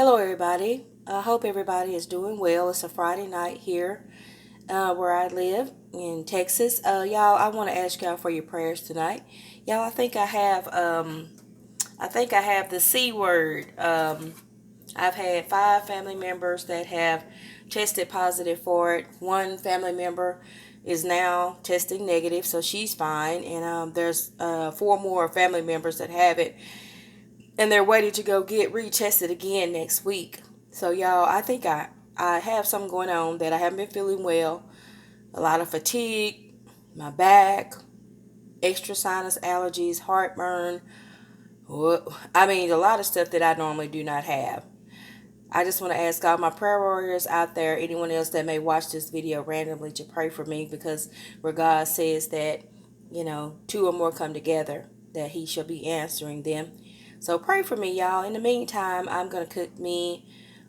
Hello, everybody. I hope everybody is doing well. It's a Friday night here where I live in Texas. Y'all, I want to ask y'all for your prayers tonight. Y'all, I think I have the C word. I've had 5 family members that have tested positive for it. One family member is now testing negative, so she's fine. And there's 4 more family members that have it, and they're waiting to go get retested again next week. So y'all, I think I have something going on that I haven't been feeling well. A lot of fatigue, my back, extra sinus allergies, heartburn. I mean, a lot of stuff that I normally do not have. I just want to ask all my prayer warriors out there, anyone else that may watch this video randomly, to pray for me, because where God says that, two or more come together, that He shall be answering them. So pray for me, y'all. In the meantime, I'm going to cook me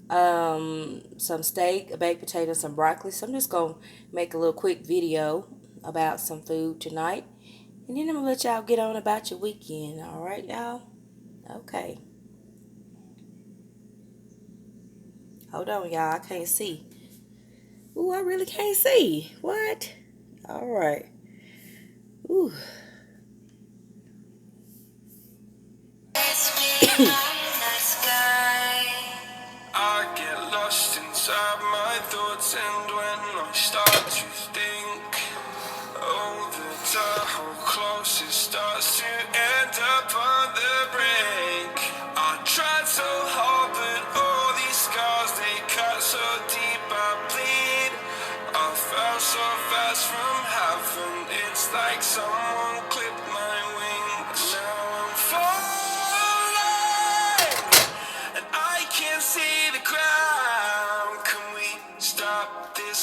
some steak, a baked potato, some broccoli. So I'm just going to make a little quick video about some food tonight. And then I'm going to let y'all get on about your weekend. All right, y'all? Okay. Hold on, y'all. I can't see. Ooh, I really can't see. What? All right. Ooh. I get lost inside my thoughts, and when I start to think, oh, how close it starts to end up on the brink. I tried so hard, but all these scars, they cut so deep, I bleed. I fell so fast from heaven, it's like someone clipped my wings. Now I'm falling, and I can't see the ground. Can we stop this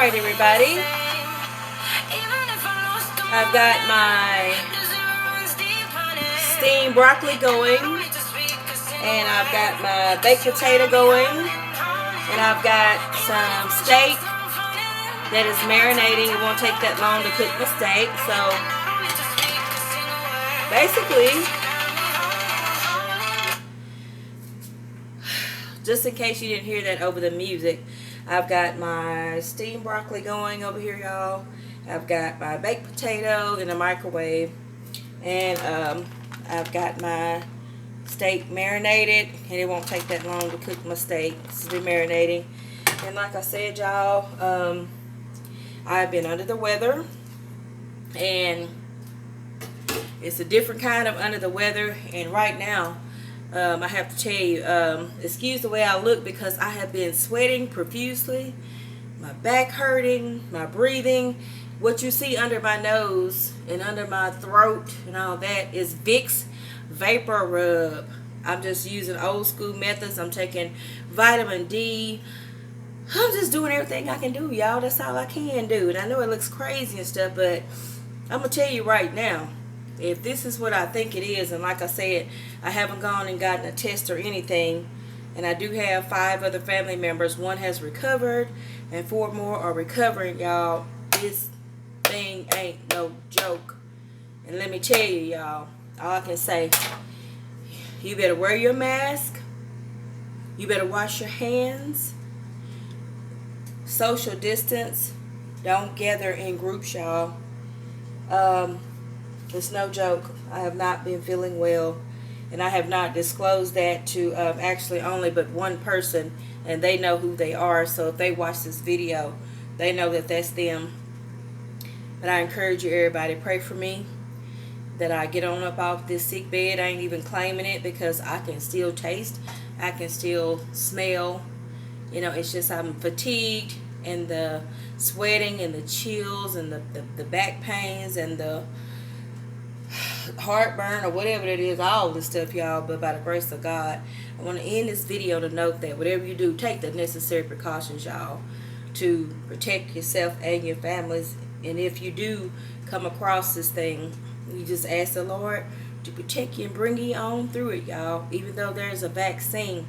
Alright, everybody. I've got my steamed broccoli going, and I've got my baked potato going, and I've got some steak that is marinating. It won't take that long to cook the steak. So basically, just in case you didn't hear that over the music, I've got my steamed broccoli going over here, y'all. I've got my baked potato in the microwave, and I've got my steak marinated, and it won't take that long to cook my steak. This has been marinating, and like I said, y'all, I've been under the weather, and it's a different kind of under the weather. And right now, I have to tell you, excuse the way I look, because I have been sweating profusely, my back hurting, my breathing. What you see under my nose and under my throat and all that is Vicks Vapor Rub. I'm just using old school methods. I'm taking vitamin D. I'm just doing everything I can do, y'all. That's all I can do. And I know it looks crazy and stuff, but I'm going to tell you right now, if this is what I think it is, and like I said, I haven't gone and gotten a test or anything, and I do have 5 other family members. 1 has recovered, and 4 more are recovering, y'all. This thing ain't no joke. And let me tell you, y'all, all I can say, you better wear your mask. You better wash your hands. Social distance. Don't gather in groups, y'all. It's no joke. I have not been feeling well, and I have not disclosed that to actually only but one person, and they know who they are. So if they watch this video, they know that that's them. But I encourage you, everybody, pray for me that I get on up off this sick bed. I ain't even claiming it, because I can still taste, I can still smell. You know, it's just I'm fatigued, and the sweating and the chills and the back pains and the heartburn or whatever it is, all this stuff, y'all. But by the grace of God, I want to end this video to note that whatever you do, take the necessary precautions, y'all, to protect yourself and your families. And if you do come across this thing, you just ask the Lord to protect you and bring you on through it, y'all. Even though there's a vaccine,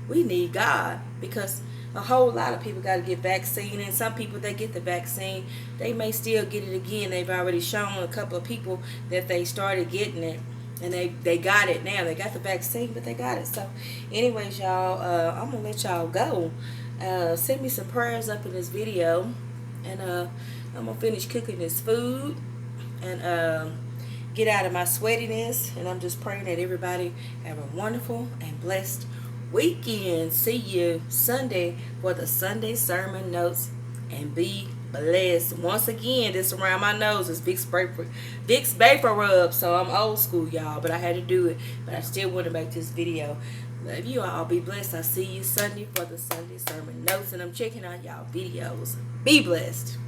we need God, because a whole lot of people got to get vaccine, and some people that get the vaccine, they may still get it again. They've already shown a couple of people that they started getting it, and they got it now. They got the vaccine, but they got it. So anyways, y'all, I'm gonna let y'all go. Send me some prayers up in this video, and I'm gonna finish cooking this food and get out of my sweatiness. And I'm just praying that everybody have a wonderful and blessed weekend. See you Sunday for the Sunday sermon notes, and be blessed. Once again, this around my nose is Vicks Vapor Rub. So I'm old school, y'all, but I had to do it. But I still want to make this video. Love you all. Be blessed. I'll see you Sunday for the Sunday sermon notes, and I'm checking out y'all videos. Be blessed.